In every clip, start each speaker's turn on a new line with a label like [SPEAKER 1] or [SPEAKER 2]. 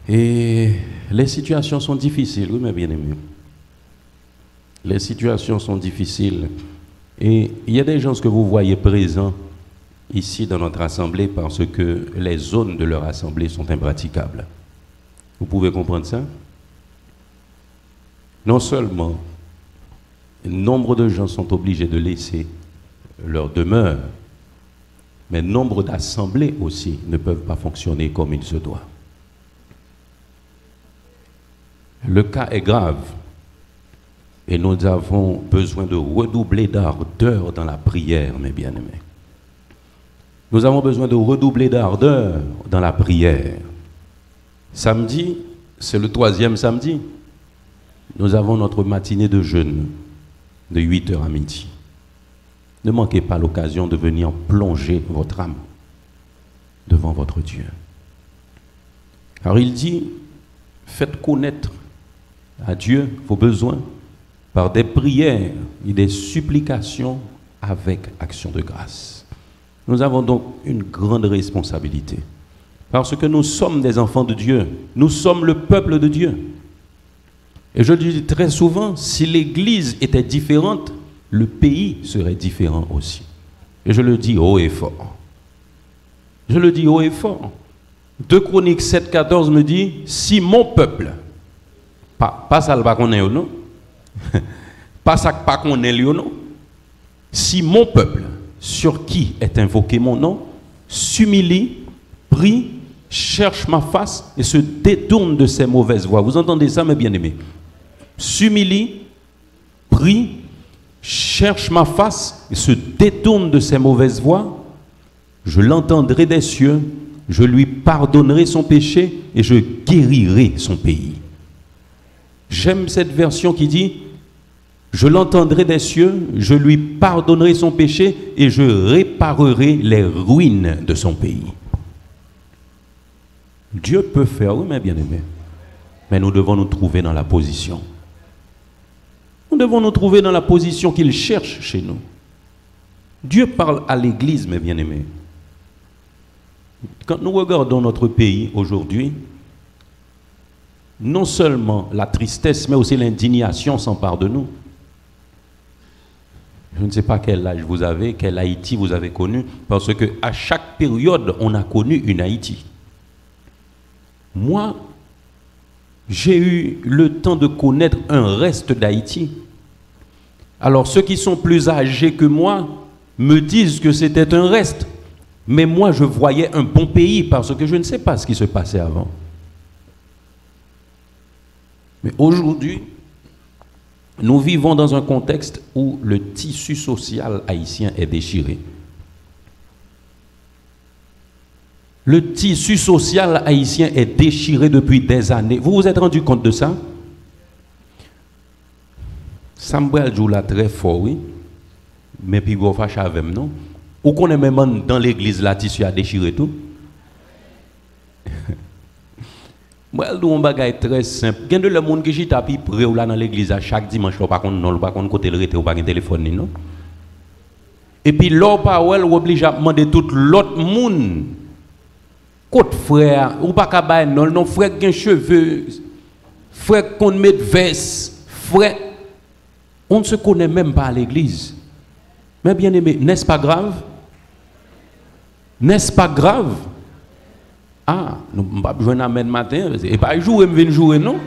[SPEAKER 1] Et les situations sont difficiles, oui, mes bien-aimés. Les situations sont difficiles. Et il y a des gens que vous voyez présents ici dans notre assemblée parce que les zones de leur assemblée sont impraticables. Vous pouvez comprendre ça? Non seulement nombre de gens sont obligés de laisser leur demeure, mais nombre d'assemblées aussi ne peuvent pas fonctionner comme il se doit. Le cas est grave et nous avons besoin de redoubler d'ardeur dans la prière, mes bien-aimés. Nous avons besoin de redoubler d'ardeur dans la prière. Samedi, c'est le 3e samedi. Nous avons notre matinée de jeûne de 8h à midi. Ne manquez pas l'occasion de venir plonger votre âme devant votre Dieu. Alors il dit, faites connaître à Dieu vos besoins par des prières et des supplications avec action de grâce. Nous avons donc une grande responsabilité parce que nous sommes des enfants de Dieu, nous sommes le peuple de Dieu. Et je le dis très souvent, si l'Église était différente, le pays serait différent aussi. Et je le dis haut et fort. Je le dis haut et fort. 2 Chroniques 7,14 me dit, si mon peuple, pas ça le pas qu'on est, non? Pas ça que pas qu'on est, non? Si mon peuple, sur qui est invoqué mon nom, s'humilie, prie, cherche ma face et se détourne de ses mauvaises voies. Vous entendez ça, mes bien-aimés? S'humilie, prie, cherche ma face et se détourne de ses mauvaises voies, je l'entendrai des cieux, je lui pardonnerai son péché et je guérirai son pays. J'aime cette version qui dit, je l'entendrai des cieux, je lui pardonnerai son péché et je réparerai les ruines de son pays. Dieu peut faire, oui, mes bien-aimés, mais nous devons nous trouver dans la position. Nous devons nous trouver dans la position qu'il cherche chez nous. Dieu parle à l'Église, mes bien-aimés. Quand nous regardons notre pays aujourd'hui, non seulement la tristesse, mais aussi l'indignation s'empare de nous. Je ne sais pas quel âge vous avez, quel Haïti vous avez connu, parce qu'à chaque période, on a connu une Haïti. Moi, j'ai eu le temps de connaître un reste d'Haïti. Alors, ceux qui sont plus âgés que moi me disent que c'était un reste. Mais moi, je voyais un bon pays parce que je ne sais pas ce qui se passait avant. Mais aujourd'hui, nous vivons dans un contexte où le tissu social haïtien est déchiré. Le tissu social haïtien est déchiré depuis des années. Vous vous êtes rendu compte de ça? Samuel joue là très fort, oui. Mais puis vous fâchez avec non? Ou qu'on est même dans l'église, là, tissu a déchiré tout? Moi, je dis un bagage très simple. Il y a de gens qui sont tapis près ou là dans l'église chaque dimanche, pas contre côté le rété ou pas de téléphone non. Et puis l'or parole oblige à demander tout l'autre monde. Côte frère, ou pas qu'à non frère qui a cheveux, frère qu'on met veste, frère on ne se connaît même pas à l'église. Mais bien aimé, n'est-ce pas grave? N'est-ce pas grave? Ah, nous ne pouvons pas jouer un matin, et pas jouer, mais jouer, non?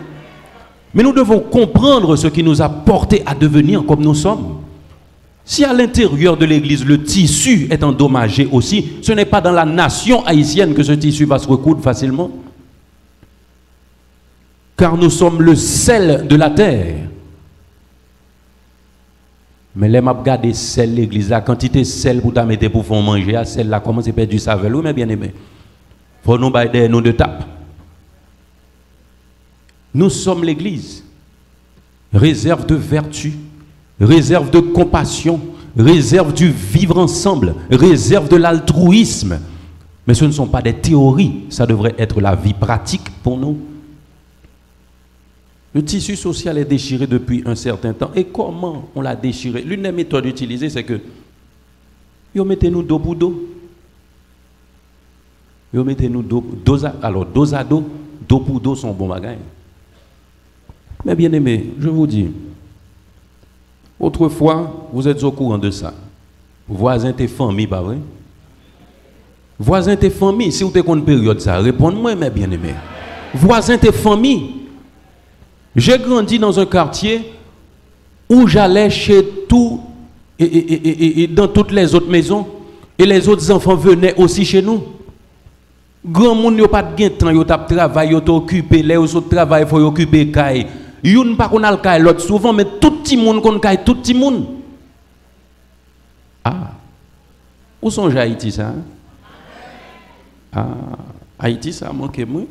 [SPEAKER 1] Mais nous devons comprendre ce qui nous a porté à devenir comme nous sommes. Si à l'intérieur de l'église, le tissu est endommagé aussi, ce n'est pas dans la nation haïtienne que ce tissu va se recoudre facilement. Car nous sommes le sel de la terre. Mais les m'a regardé sel l'église, la quantité de sel pour ta mettre pour faire manger, celle là comment c'est perdu ça veut, mais bien aimé. Faut nous bailler nous de tape. Nous sommes l'église. Réserve de vertu, réserve de compassion, réserve du vivre ensemble, réserve de l'altruisme. Mais ce ne sont pas des théories, ça devrait être la vie pratique pour nous. Le tissu social est déchiré depuis un certain temps. Et comment on l'a déchiré? L'une des méthodes utilisées, c'est que Yo mettez nous dos pour dos. Yo mettez nous dos alors dos à dos, dos pour dos sont bons bagages. Mais bien aimé, je vous dis, autrefois, vous êtes au courant de ça. Voisin tes familles, pas vrai? Voisin tes familles, si vous êtes une période ça, répondez-moi, mes bien-aimés. Voisin tes familles. J'ai grandi dans un quartier où j'allais chez tout et dans toutes les autres maisons et les autres enfants venaient aussi chez nous. Grand monde n'a pas de temps, yo t'a travail, yo t'occupé, les autres travail faut occuper kay. Youn pas qu'on a le kay l'autre souvent mais tout petit monde qu'on kay tout petit monde. Ah. Où sont Haïti ça? Ah, Haïti ça manque moi.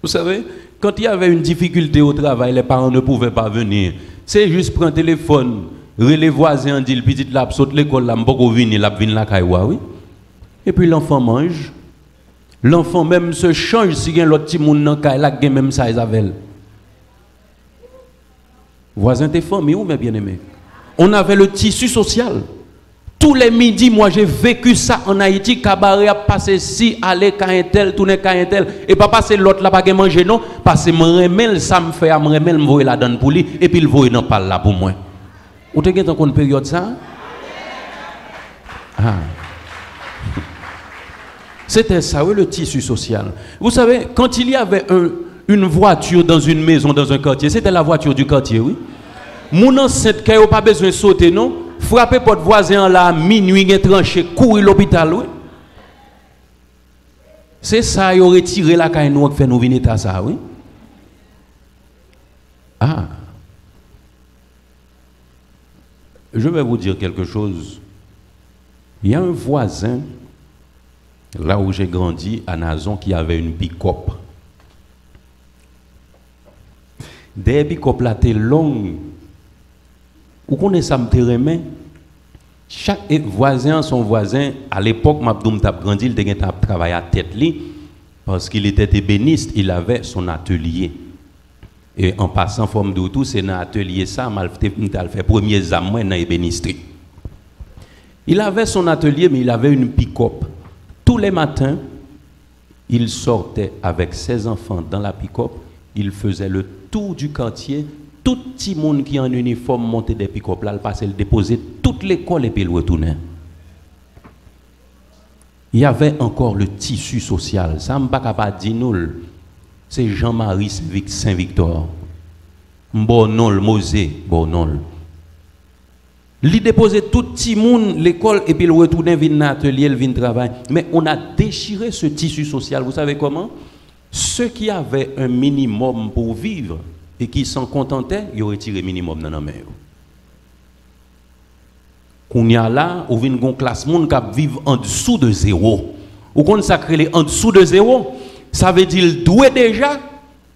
[SPEAKER 1] Vous savez, quand il y avait une difficulté au travail, les parents ne pouvaient pas venir. C'est juste prendre le téléphone, les voisins disent le petit là saute l'école là, m'poko venir là vinn la kay oui. Et puis l'enfant mange. L'enfant même se change si gen l'autre petit monde nan kay la gen même size avec elle. Voisin tes familles ou mes bien-aimés. On avait le tissu social. Tous les midis, moi j'ai vécu ça en Haïti, cabaret a passé si, aller quand un tel, tourner quand un tel, et pas passer l'autre là, pas manger non, parce que mon remel, ça me fait à mon remel, me voyer la donne pour lui, et puis il voyer dans pas là pour moi. Vous avez encore une période ça? Ah. C'était ça, oui, le tissu social. Vous savez, quand il y avait une voiture dans une maison, dans un quartier, c'était la voiture du quartier, oui. Mon enceinte, qui n'a pas besoin de sauter, non? Frapper votre voisin là, minuit, tranché, courir l'hôpital, oui. C'est ça, il aurait tiré la caille nous fait nous venir à ça, oui. Ah. Je vais vous dire quelque chose. Il y a un voisin, là où j'ai grandi, à Nazon, qui avait une pick-up. Des pick-up là, t'es longues. Vous connaissez ça, me chaque voisin, son voisin, à l'époque, Mabdoum t'a grandi, il était travaillé à tête li, parce qu'il était ébéniste, il avait son atelier. Et en passant forme de tout, c'est dans l'atelier ça, il a fait premier examen dans l'ébénisterie. Il avait son atelier, mais il avait une pick-up. Tous les matins, il sortait avec ses enfants dans la pick-up, il faisait le tour du quartier. Tout petit monde qui est en uniforme montait des pick-up là, il passait le déposer toute l'école et puis il retournait. Il y avait encore le tissu social. Ça ne pas capable de dire nous. C'est Jean-Marie Saint-Victor. Bonol, Mosé, Bonol. Il déposait tout petit monde l'école et puis il retournait vinn dans l'atelier, il vinn travailler. Mais on a déchiré ce tissu social. Vous savez comment? Ceux qui avaient un minimum pour vivre et qui s'en contentaient, ils auraient tiré minimum dans la main. Qu'on y a là, on vient une classe monde qui vivent en dessous de zéro. Ou qu'on s'accrèle en dessous de zéro, ça veut dire qu'il doit déjà,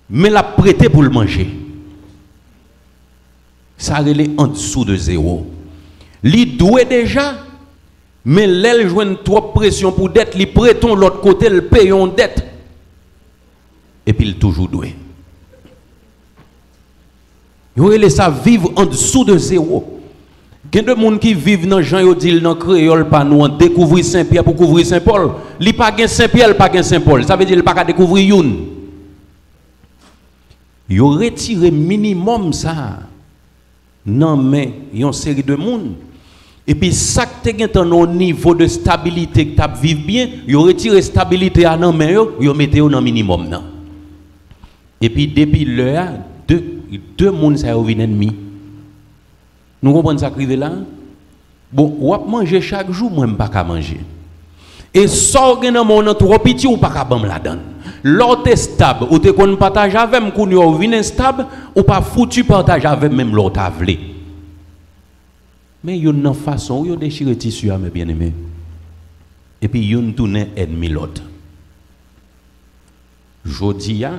[SPEAKER 1] mais l'a prêté pour le manger. Ça veut dire en dessous de zéro. Il doit déjà, mais l'aile joue trop pression pour dette, il prêtons l'autre côté, il paye en dette. Et puis il toujours doué. Ils auraient laissé vivre en dessous de zéro. Il y a des gens qui vivent dans Jean Yodil, dans Créole, pas nous, découvrir Saint-Pierre pour couvrir Saint-Paul. Il n'y a pas Saint-Pierre, il n'y a pas Saint-Paul. Ça veut dire qu'il n'y a pas découvrir une. Ils ont retiré minimum ça. Non, mais il y a une série de monde. Et puis, ça que tu as au niveau de stabilité que tu vis bien, ils ont retiré stabilité à non, mais ils ont mis au minimum. Non. Et puis, depuis l'heure, deux mondes ça viennent ennemis. Nous comprenons ça qui est là? Bon, ou manger chaque jour, moi je pas qu'à manger. Et sortir dans mon trop petit ou pas qu'à bam la donne. L'autre est stable, ou te qu'on partage avec moi qu'on yo vinn instable ou pas foutu partage avec même l'autre avlé. Mais yon nan façon yo déchirer tissu mes bien-aimés. Et puis yon tourne ennemi l'autre. Jodi a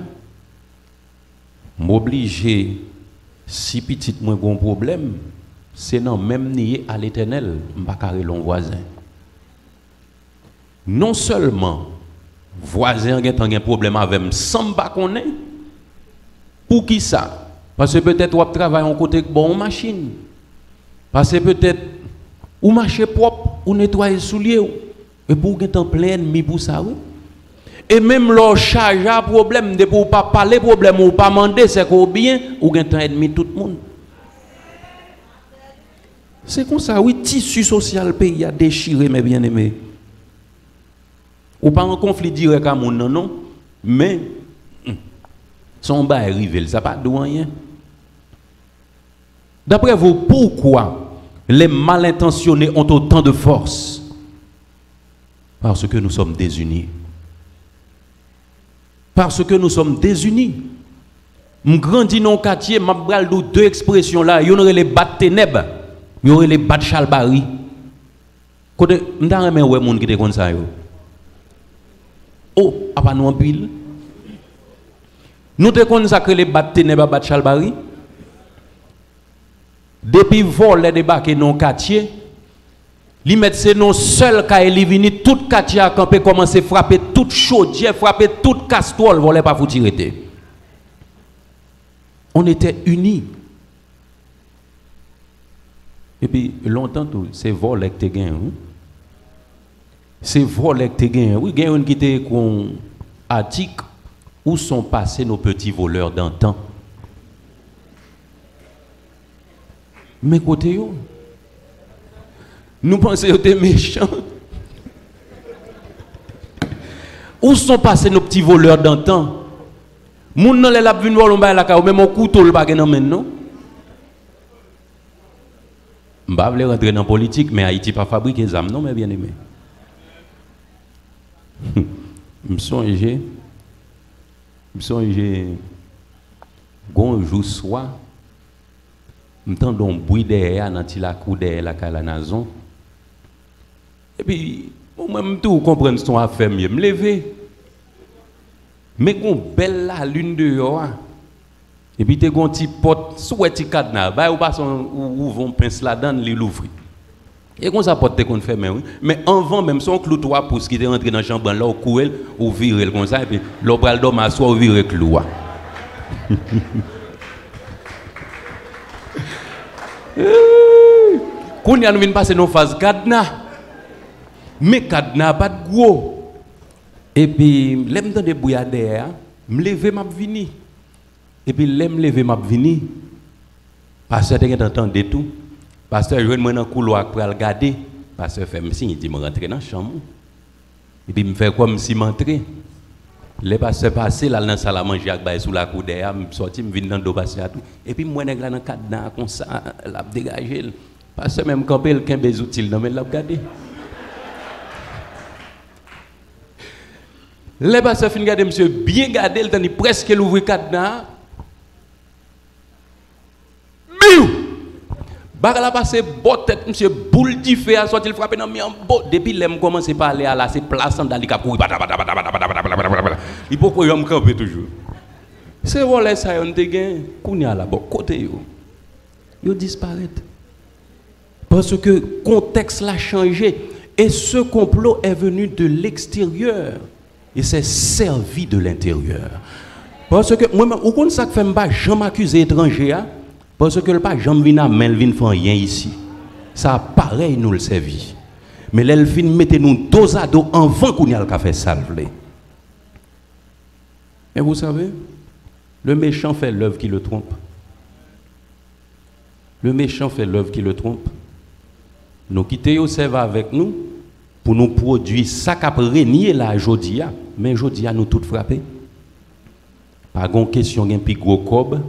[SPEAKER 1] m'obliger si petit moins bon problème, c'est non même nier à l'Éternel, m'pa carré l'on voisin. Non seulement voisin a un problème avec moi sans pas connaître. Pour qui ça? Parce que peut-être on travaille en côté bon machine. Parce que peut-être ou marcher propre, ou nettoyer souliers, et pour que en plein ennemi pour ça, oui. Et même leur charge à problème, de pour pas parler problème ou pas demander, c'est qu'on bien, ou que un ennemi tout le monde. C'est comme ça, oui, tissu social pays a déchiré, mes bien-aimés. Ou pas en conflit direct à mon non, non, mais son bas est arrivé, ça pas de rien. D'après vous, pourquoi les mal intentionnés ont autant de force? Parce que nous sommes désunis. Parce que nous sommes désunis. Je grandis dans le quartier, je bral deux expressions là, il y aurait les bas de ténèbres, il y aurait les bas de chalbari. Côté, je ne sais pas où est-ce qui est comme ça. Oh, à pas nous en pile. Nous te consacré les bas de ténèbres, bas de chalbari. Depuis vol les débarquer dans le quartier, li mettre c'est non seul cas li vini tout quartier a camper commencer frapper toute chaudière, frapper toute casserole, voler pas vous tirer. On était unis. Et puis longtemps tout c'est vol que tu gagné. C'est vol que tu gagné. Oui, gagne qui était qu'on attique où sont passés nos petits voleurs d'antan. Mais côté yo, nous pensons que c'était méchant. Où sont passés nos petits voleurs d'antan? Moun nan l'a vinn vol on ba la ka ou même mon couteau le ba gen nan men non. M'pa vle rentrer dans politique mais Haïti pas fabriquer des armes non mais bien aimé. Me songe gon jour soir m'entend un bruit derrière dans la cour derrière la maison. Et puis moi-même tout comprendre son affaire mieux me lever. Mais gon belle la lune dehors. Et puis te gon petit porte souhaiti cadenas, ba ou pas ou vont pince la dedans li l'ouvrir. Et comme ça porte te kon fermer oui. Mais avant même son clou 3 pouces qui est rentré dans chambre là ou couel ou virer comme ça et puis l'on pral dormir asseoir ou virer clou. Quand nous vient passer nos phases cadenas, mais cadenas pas de gros. Et puis, l'aime dans des bouillades, me lever m'a vini. Et puis l'aime lever m'a vini. Pasteur t'es entendre tout. Pasteur joine moi dans couloir pour regarder. Pasteur fait me signe, il dit me rentrer dans chambre. Et puis me fait comme si m'entrer. Les pasteurs passés là dans la salle à manger avec sous la cour derrière, me sorti me vinn dans dos pasteur tout. Et puis moi nèg là dans cadenas comme ça, l'a dégager. Pasteur même camper le kembe outils dans mais l'a regarder. Les pasteurs fin garder monsieur bien garder le temps presque l'ouvrir cadenas. Biou! Bagala passe bot tête monsieur boule di feu a sorti le frapper dans mi en bot depuis l'aime commencer parler à la c'est place dans li ka courir il faut que y'homme camper toujours c'est volé ça on te gain kounya là bon côté yo disparaît parce que contexte l'a changé et ce complot est venu de l'extérieur et s'est servi de l'intérieur parce que moi ou kon ça que fait m'pas jamais accuser étranger hein? Parce que le pas Jean vina Melvin font rien ici. Ça pareil nous le servi. Mais l'elfin mettez nous dos à dos en vent qu'on y a le café salvé. Et vous savez, le méchant fait l'œuvre qui le trompe. Le méchant fait l'œuvre qui le trompe. Nous quitter au serve avec nous pour nous produire ça qu'a régné la jodia, mais jodia nous tout frapper. Pas gon question gen pi gros cob.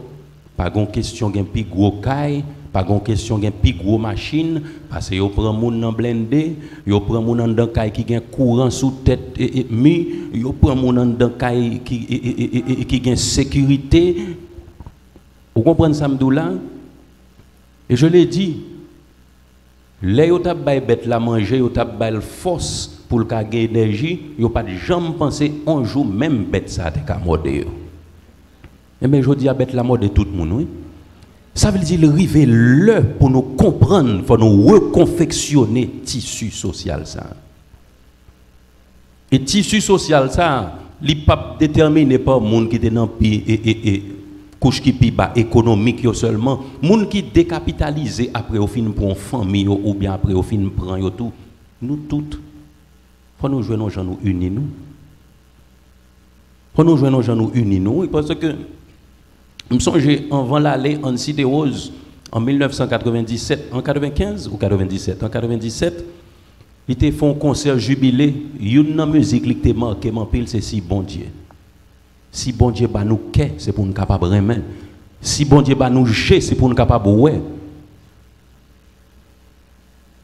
[SPEAKER 1] Pas de question d'un plus gros caille, pas de question d'un plus gros machine, parce que yo prend moun nan blindé, yo prend moun nan dan caille qui gen courant sous tête et mi, yo prend moun nan dan caille qui gen sécurité. Vous comprenez ça m'dou là? Et je l'ai dit, les yo t'a bay bête la manger, yo t'a bay force pour le gagner énergie, yo pas jamais penser un jour même bête ça te ka mordé. Et bien, je dis à bête la mort de tout le monde, oui. Ça veut dire arriver l'heure pour nous comprendre, pour nous reconfectionner tissu social ça. Et tissu social ça, il n'est pas déterminé par le monde qui est dans le pays et couche qui pi bas économique yo seulement, moun qui décapitalisé après au fin pour une famille ou bien après au fin prend yo tout, nous toutes faut nous jouer nos gens nous unis nous. Faut nous jouer nos gens nous unis nous parce que me songe avant l'aller en Cité Rose en 1997, en 95 ou 97, en 97, il était fait un concert jubilé, une musique qui était marquée, c'est si bon Dieu. Si bon Dieu ba nous qu'est, c'est pour nous capable remettre. Si bon Dieu ba nous jeter, c'est pour nous capable ouais.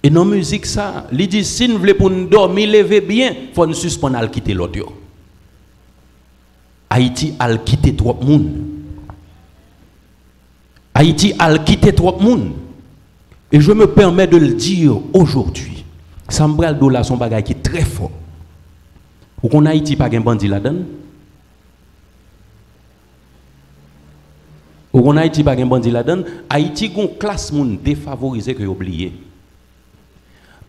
[SPEAKER 1] Et dans la musique ça, il dit si nous voulons pour nous dormir, lever bien, faut nous suspendre à quitter l'autre. Haïti a quitté trop de monde. Haïti a quitté trop de monde. Et je me permets de le dire aujourd'hui. Sambral Dola son bagage qui est très fort. Ou qu'on Haïti pas un bandit là-dedans? Ou qu'on Haïti pas un bandit là-dedans? Haïti a une classe moun défavorisée que oublié.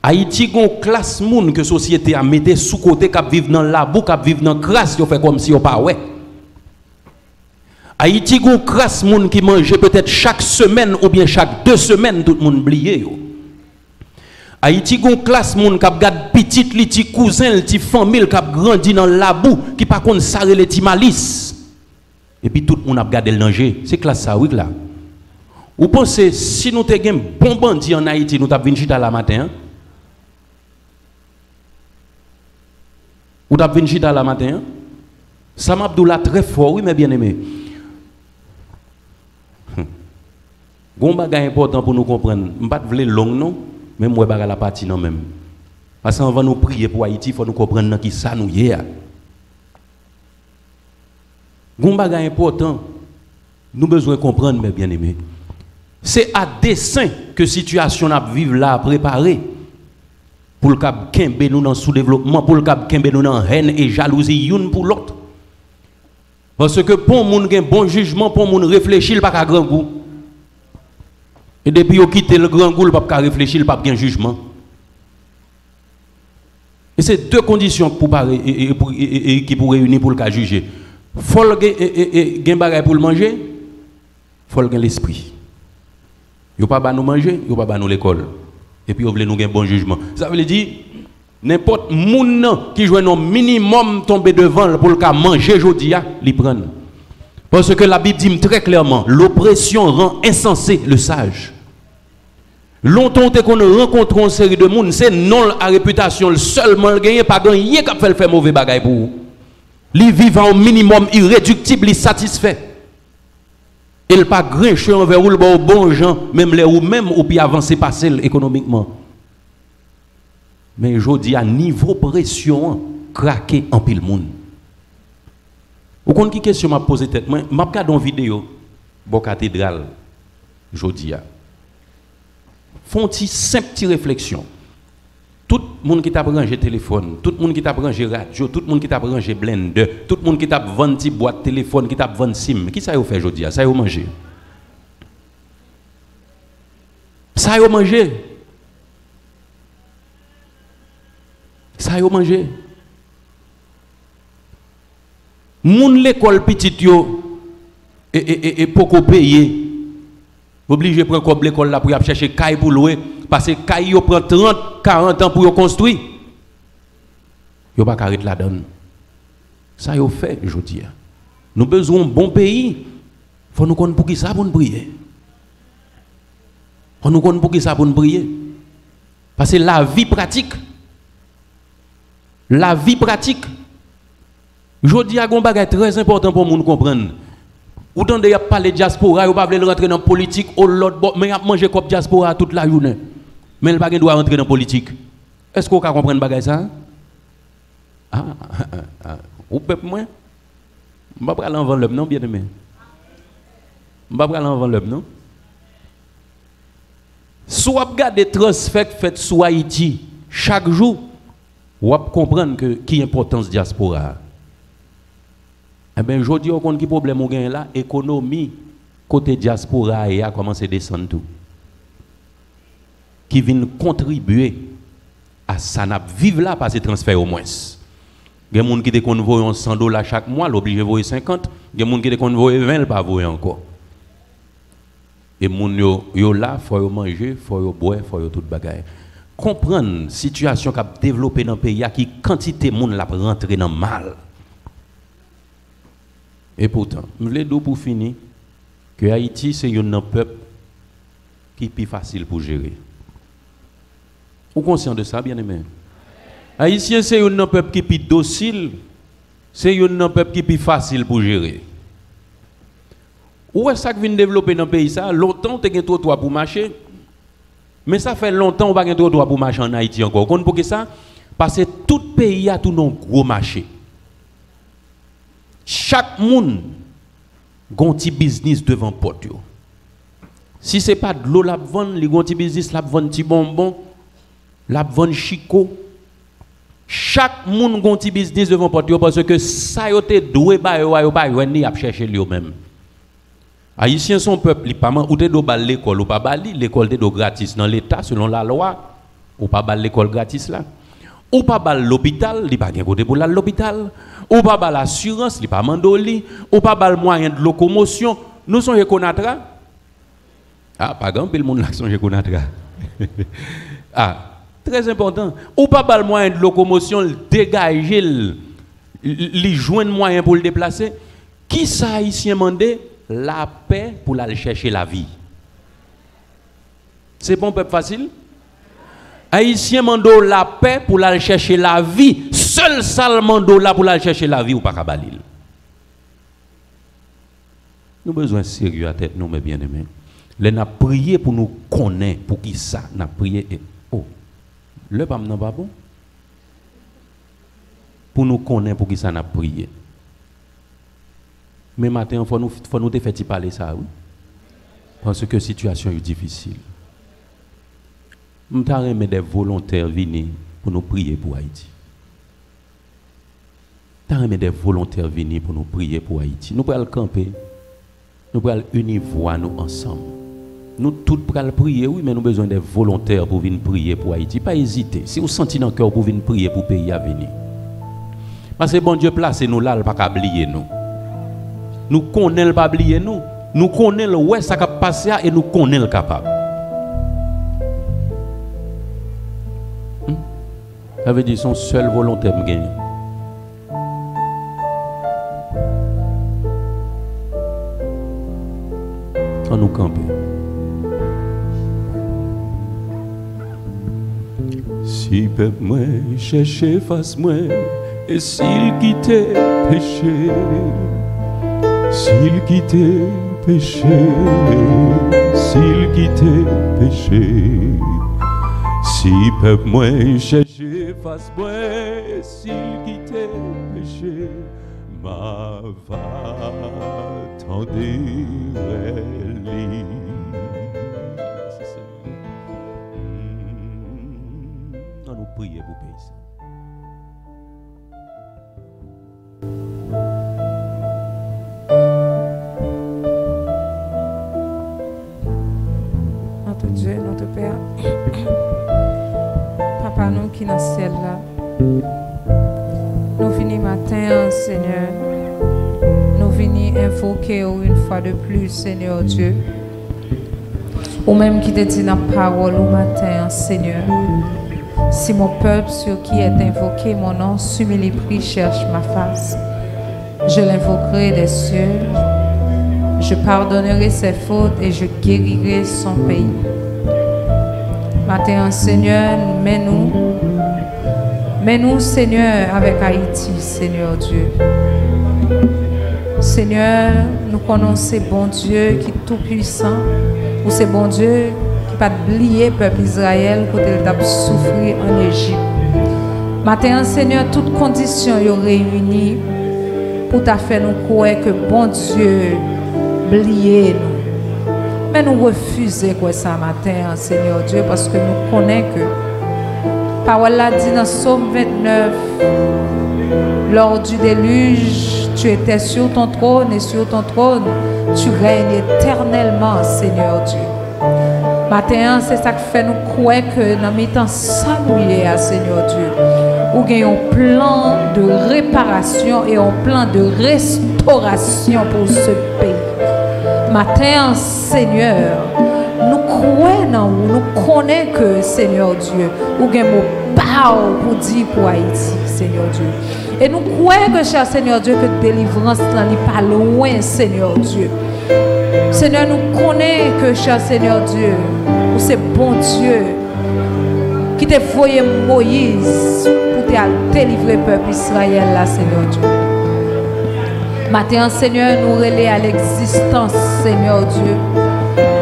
[SPEAKER 1] Haïti a une classe moun que la société a mis sous côté qui vivent dans la boue, qui vivent dans la crasse, qui fait comme si on pas ouais. Haïti a une classe moun qui mange peut-être chaque semaine ou bien chaque 2 semaines, tout le monde oublié. Haïti a une classe moun qui regarde petit, les petits cousins, les petites familles qui grandi dans la boue, qui par contre sarre les petits malices. Et puis tout le monde a regardé le danger. C'est classe ça, oui, là. Vous pensez, si nous avons un bon bandit en Haïti, nous avons venu à la matin? Vous avez venu à la matin? Sam Abdoula très fort, oui, mais bien aimé. Gon bagay important pour nous comprendre. Je ne pas vle long non, mais moi bagay la partie non même. Parce qu'on va nous prier pour Haïti, il faut nous comprendre qui ça nous y est. Gon bagay important, nous besoin comprendre mes bien-aimés. C'est à dessein que situation n'a vivre là préparée pour le cap kembe nous dans sous-développement, pour le cap kembe nous dans haine et jalousie une pour l'autre. Parce que pour moun gen bon jugement, pour moun réfléchir pas à grand goût. Et depuis qu'il quitte le grand goût, il ne peut pas réfléchir, il ne peut pas bien jugement. Et c'est 2 conditions qui pour réunir pour le cas juger. Il faut gen bagay pour le manger, il faut gen l'esprit. Il ne peut pas nous manger, il ne peut pas nous l'école. Et puis il veut nous gen bon jugement. Ça veut dire n'importe moun qui joue un minimum tomber devant pour le cas manger aujourd'hui, il prend. Parce que la Bible dit très clairement, l'oppression rend insensé le sage. Longtemps qu'on rencontre une série de monde, c'est non à réputation, seulement le gagner, pas gagner, qui fait faire mauvais bagay pour vous. Li vivant au minimum irréductible, il satisfait. Il pas grinché envers vous le bon gens, même les ou même ou puis avancer passer économiquement. Mais je dis à niveau pression, craquer en pile monde. Vous comprenez qui question m'a posé tête moi, m'a regardé une vidéo bon cathédrale jodi a. Font une simple petite réflexion. Tout le monde qui t'a branché téléphone, tout le monde qui t'a branché radio, tout le monde qui t'a branché blender, tout le monde qui t'a vendu boîte téléphone, qui t'a vendu SIM, qui ça y fait jodi a? Ça y a mangé. Ça y a mangé. Ça y a mangé. Moun l'école petite yo et pour payer. Obligé de prendre l'école là pour chercher caille pour louer parce que caille yo prend 30 40 ans pour construire. Yo pas arrêter la donne. Ça yo fait jodi. Nous besoin d'un bon pays. Faut nous connaître pour qui ça pour nous prier. Faut nous connaître pour qui ça pour nous prier. Parce que la vie pratique je dis à un bagage très important pour nous comprendre. Autant de parler de diaspora, vous ne pouvez pas rentrer dans la politique, mais vous mangez comme diaspora toute la journée. Mais vous ne doit rentrer dans la politique. Est-ce que vous comprenez ce bagage ça? Vous peuple moi? Je ne vais pas aller en enveloppe, non, bien aimé. Je ne vais pas aller en enveloppe, non? Soit vous regardez des transferts faits sur Haïti chaque jour, vous comprendre que qui est l'importance de la diaspora. Eh bien, je dis au compte qui problème ou gain là, économie côté diaspora a commencé à descendre tout. Qui vient contribuer à ça n'a vivre là par ces transferts au moins. Il y a des gens qui te convoient 100 $ chaque mois, l'obligé de voyer 50. Il y a des gens qui te convoient 20, ils pas voyer encore. Et les gens yo là, il faut manger, il faut boire, il faut tout bagaille. Comprendre la situation qui a développé dans le pays, qui quantité de monde la rentré dans le mal. Et pourtant, je voulais dire pour finir que Haïti, c'est un peuple qui est plus facile pour gérer. Vous êtes conscient de ça, bien aimé? Haïtien, c'est un peuple qui est plus docile, c'est un peuple qui est plus facile pour gérer. Où est-ce que vient développer dans le pays ça? Longtemps, tu as un trottoir pour marcher, mais ça fait longtemps qu'on n'a pas un trottoir pour marcher en Haïti encore. Pourquoi ça? Parce que tout pays a tout un gros marché. Chaque monde a un petit business devant porte. Si ce n'est pas de l'eau, la vendre, les petits business, la vendre petit bonbon, la vendre chico. Chaque monde a un petit business devant porte parce que ça y est doué ba yo ni a chercher lui-même. Haïtiens son peuple, il pas ou te do bal l'école ou pas bali, l'école te do gratis dans l'état selon la loi, ou pas bal l'école gratis là. Ou pas bal l'hôpital, il pas gen côté pour l'hôpital. Ou pas bal l'assurance, il pas mandoli, ou pas bal moyen de locomotion. Nous sommes Konatra. Ah, pas grand pile monde là sont Konatra. Ah, très important. Ou pas bal moyen de locomotion, dégager les joindre moyen pour le déplacer. Qui ça ici mandé la paix pour aller chercher la vie? C'est bon peuple facile? Haïtien mando la paix pour aller chercher la vie. Seul sale mando là pour aller chercher la vie ou pas kabalil. Nous avons besoin de sérieux à tête nous mes bien-aimés. Les n'a prié pour nous connaître pour qui ça n'a prié et oh le pas non pas bon. Pour nous connaître pour qui ça n'a prié. Mais matin faut nous te faire parler ça oui. Parce que la situation est difficile. Nous avons des volontaires venir pour nous prier pour Haïti. Nous avons des volontaires venir pour nous prier pour Haïti. Nous pouvons camper, nous pouvons unir voix nous ensemble. Nous tous pouvons prier, oui, mais nous avons besoin des volontaires pour venir prier pour Haïti. Pas hésiter. Si vous sentez dans le cœur pour venir prier pour le pays à venir. Parce que bon Dieu place nous là, il ne pas oublier nous. Nous connaissons pas oublier nous. Nous connaissons où ça va passer et nous connaissons capable. Ça veut dire son seul volontaire me gagne. On nous camper. Si peuple moi chercher face moi et s'il quittait péché, s'il quittait péché, s'il quittait péché, si peuple moi chercher face moi s'il quittait péché, ma va tendre lui. On nous prie pour payer ça.
[SPEAKER 2] Notre Dieu, notre Père, Papa, nous qui dans le ciel là, nous venons matin, Seigneur, nous venons invoquer une fois de plus, Seigneur Dieu, ou même qui te dit dans la parole au matin, Seigneur, si mon peuple sur qui est invoqué mon nom s'humilie, prie, cherche ma face, je l'invoquerai des cieux, je pardonnerai ses fautes et je guérirai son pays. Matin, Seigneur, mets-nous, Seigneur, avec Haïti, Seigneur Dieu. Seigneur, nous connaissons bon Dieu qui est tout puissant, ou c'est bon Dieu qui n'a pas oublié le peuple Israël quand il a souffert en Égypte. Matin, Seigneur, toutes conditions sont réunies pour ta faire nous croire que bon Dieu oublié nous. Mais nous refusons quoi ça matin, Seigneur Dieu, parce que nous connaissons que parole l'a dit dans Psaume 29, lors du déluge, tu étais sur ton trône et sur ton trône, tu règnes éternellement, Seigneur Dieu. Matin, c'est ça qui fait nous croire que dans mes temps sans à Seigneur Dieu. Ou ou gagne un plan de réparation et un plan de restauration pour ce pays. Matin, Seigneur, nous croyons, nous connaissons que, Seigneur Dieu, ou gagne un parole pour dire pour Haïti, Seigneur Dieu. Et nous croyons que, cher Seigneur Dieu, que délivrance n'est pas loin, Seigneur Dieu. Seigneur, nous connaissons que, cher Seigneur Dieu, c'est bon Dieu qui t'a envoyé Moïse pour te délivrer le peuple Israël, là, Seigneur Dieu. Maintenant, Seigneur, nous relais à l'existence, Seigneur Dieu.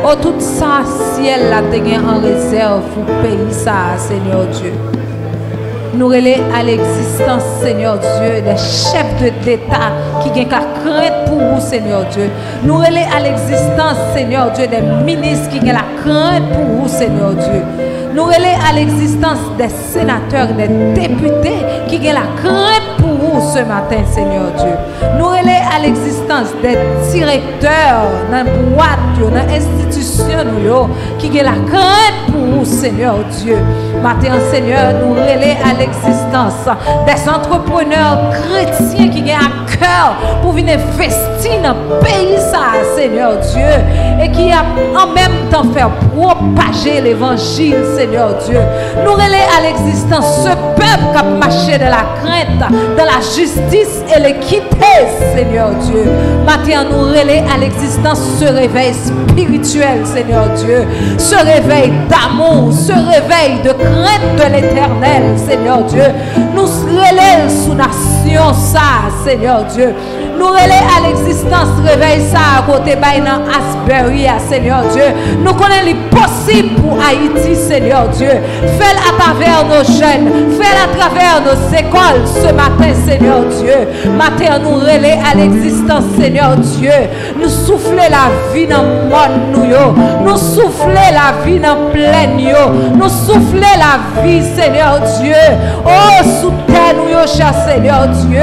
[SPEAKER 2] Oh, tout ça, ciel, là, te gagne en réserve pour payer ça, Seigneur Dieu. Nous relais à l'existence, Seigneur Dieu, des chefs d'État qui ont la crainte pour vous, Seigneur Dieu. Nous relais à l'existence, Seigneur Dieu, des ministres qui ont la crainte pour vous, Seigneur Dieu. Nous relais à l'existence des sénateurs, des députés qui ont la crainte pour vous ce matin, Seigneur Dieu. Nous relais à l'existence des directeurs dans la boîte, dans l'institution qui ont la crainte pour vous, Seigneur Dieu. Matin, Seigneur, nous relais à l'existence des entrepreneurs chrétiens qui ont à cœur pour venir investir dans le pays, ça, Seigneur Dieu, et qui a en même temps faire propager l'évangile, Seigneur Dieu. Nous relais à l'existence ce peuple qui a marché de la crainte, de la justice et l'équité, Seigneur Dieu. Matin, nous relais à l'existence ce réveil spirituel, Seigneur Dieu, ce réveil d'amour, ce réveil de crainte de l'éternel, Seigneur Dieu. Nous relais sous nation, ça, Seigneur Dieu. Nous relais à l'existence, réveil ça à côté de Asbury, Seigneur Dieu. Nous connaissons les possibles pour Haïti, Seigneur Dieu. Fais-le à travers nos jeunes, fais-le à travers nos écoles ce matin, Seigneur Dieu. Matin, nous relais à l'existence, Seigneur Dieu. Nous souffler la vie dans le monde, nous souffler la vie dans le plein, nous souffler la vie, Seigneur Dieu. Oh, soutien nous, cher Seigneur Dieu.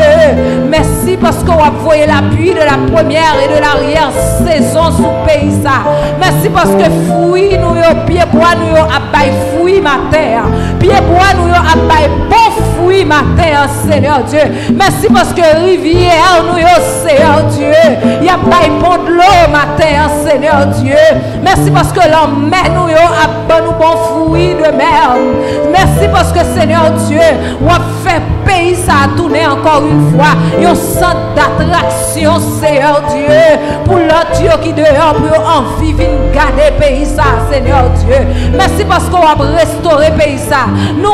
[SPEAKER 2] Merci parce qu'on va voyez l'appui de la première et de l'arrière saison sous le pays ça. Merci parce que fruits nous pied bois nous abaille fruits matin. Pied bois nous abaille bon fruits matin, Seigneur Dieu. Merci parce que rivière nous Seigneur Dieu. Il y a baille bon de l'eau matin, Seigneur Dieu. Merci parce que l'homme nous a bon fruits de mer. Merci parce que Seigneur Dieu, on fait pays ça tourner encore une fois. Un centre d'attraction, Seigneur Dieu, pour l'autre Dieu qui dehors pour envie de garder pays ça, Seigneur Dieu. Merci parce qu'on va restaurer pays ça. Nous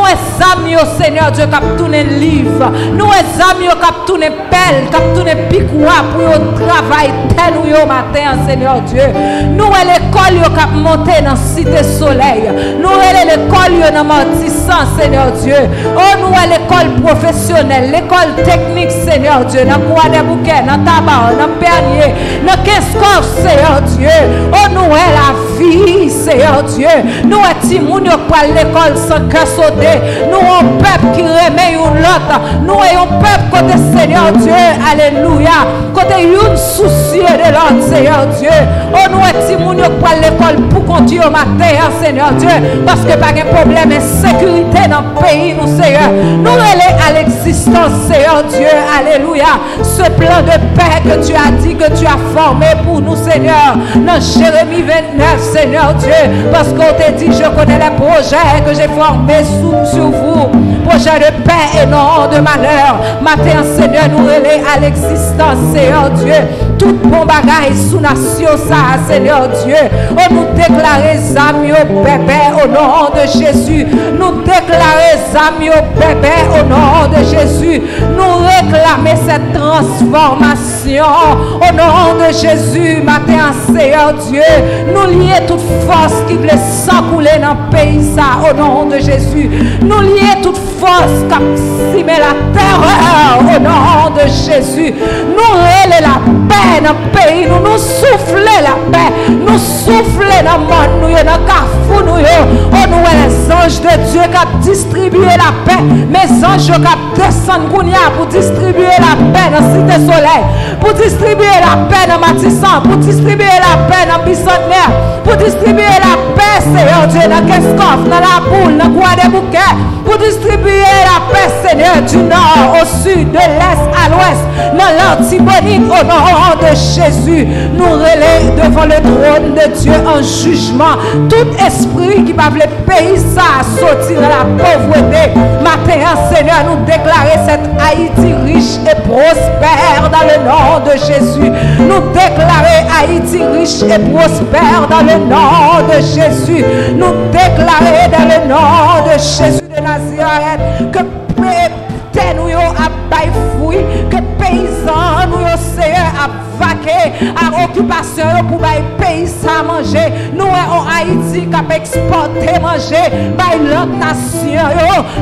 [SPEAKER 2] amis, Seigneur Dieu, qui a tourné livre. Nous amis, qui a tourné pelle, qui a tourné picoua pour le travail tel ou matin, Seigneur Dieu. Nous l'école qui a monté dans Cité Soleil. Nous l'école dans Martissant, Seigneur Dieu. Oh, nous l'école professionnelle, l'école technique, Seigneur Dieu, dans Bois des Bouquets, dans Tabac, dans Pernier, dans Kescoff, Seigneur Dieu. Oh, nous est la vie, Seigneur Dieu. Nous est Timoun, pour l'école sans cœur sauté. Nous un peuple qui remet une l'autre. Nous est un peuple côté Seigneur Dieu. Alléluia. Côté une soucieux de l'autre, Seigneur Dieu. Oh, nous est Timoun, pour l'école pour continuer au matin, Seigneur Dieu. Parce que pas de problème de sécurité dans le pays, nous, Seigneur. Nous relais à l'existence, Seigneur Dieu. Alléluia. Ce plan de paix que tu as dit, que tu as formé pour nous, Seigneur. Dans Jérémie 29, Seigneur Dieu. Parce qu'on t'a dit, je connais les projets que j'ai formés sur vous. Projets de paix et non de malheur. Matin, Seigneur, nous relais à l'existence, Seigneur Dieu. Tout bon bagaille sous nation, ça, Seigneur Dieu. Oh, nous déclarer amis au bébé au nom de Jésus. Nous déclarer amis au bébé au nom de Jésus. Nous réclamer cette transformation au nom de Jésus. Matin, Seigneur Dieu, nous lier toute force qui voulait s'encouler dans le pays, ça, au nom de Jésus. Nous lier toute force qui met la terreur au nom de Jésus. Nous relais la paix dans le pays. Nous souffler la paix. Nous souffler dans le monde. Nous dans le carrefour. Nous nous les anges de Dieu qui ont distribué la paix. Mes anges qui ont descendu pour distribuer la paix dans Cité Soleil. Pour distribuer la paix dans Matissant. Pour distribuer la paix dans Bissonnière. Pour distribuer la paix, Seigneur Dieu, dans Kescoff, dans la boule, dans Bois des Bouquets. Pour distribuer la paix, Seigneur, du nord au sud, de l'est à l'ouest, dans l'Antibonite, au nom de Jésus, nous relais devant le trône de Dieu en jugement. Tout esprit qui va le pays ça sortir de la pauvreté. Matin, Seigneur, nous déclarer cette Haïti riche et prospère dans le nom de Jésus. Nous déclarer Haïti riche et prospère dans le nom de Jésus. Nous déclarer dans le nom de Jésus de Nazareth que nous a bail fruit, que paysans nous Seigneur a vaquer à occupation pour bail pays à manger. Nous en Haïti qui a exporté manger by l'autre nation.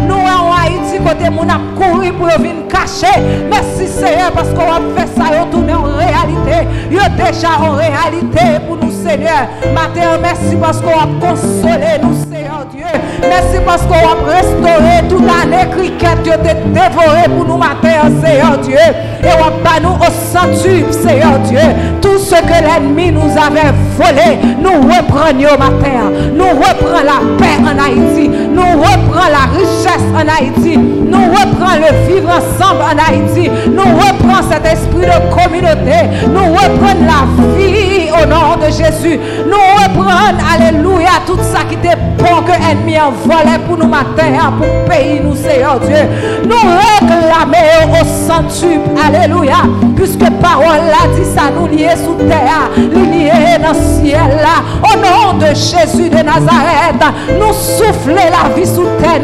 [SPEAKER 2] Nous en Haïti côté mon a couru pour venir cacher. Merci Seigneur parce qu'on a fait ça et tourner en réalité. Yo déjà en réalité pour nous Seigneur. Matin merci parce qu'on a consolé nous Seigneur Dieu. Merci parce qu'on a restauré toute année cricket Dieu te dévoré pour nous matin Seigneur Dieu. Et on va nous au centuple Seigneur Dieu. Tout ce que l'ennemi nous avait volé, nous reprenons au matin. Nous reprenons la paix en Haïti. Nous reprenons la richesse en Haïti. Nous reprenons le vivre ensemble en Haïti. Nous reprenons cet esprit de communauté. Nous reprenons la vie au nom de Jésus. Nous reprenons, alléluia, tout ça qui était bon que l'ennemi en volait pour nous matin, pour payer nous, Seigneur Dieu. Nous réclamons au centuple, alléluia, puisque parole là dit ça, nous lier sous terre, lier dans le ciel là. Au nom de Jésus de Nazareth, nous souffler la vie sous terre,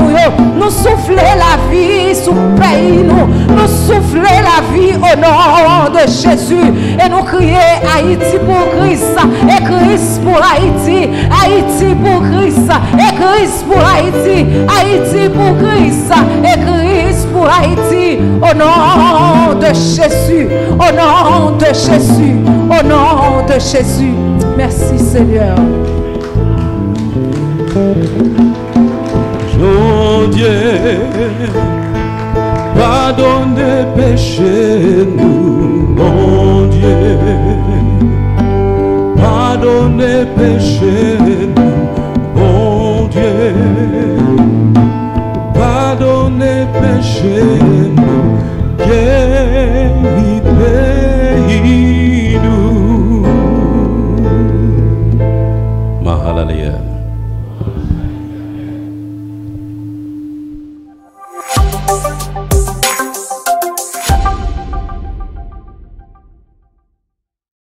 [SPEAKER 2] nous souffler la vie sous pays, nous souffler la vie au nom de Jésus. Et nous crier Haïti pour Christ, et Christ pour Haïti, Haïti pour Christ, et Christ pour Haïti, Haïti pour Christ, et Christ pour Haïti, au nom de Jésus, au nom de Jésus, au nom de Jésus. Merci Seigneur.
[SPEAKER 3] Oh Dieu, pardonnez péché nous, mon Dieu. Pardonnez péché nous, mon Dieu. Pardonnez péché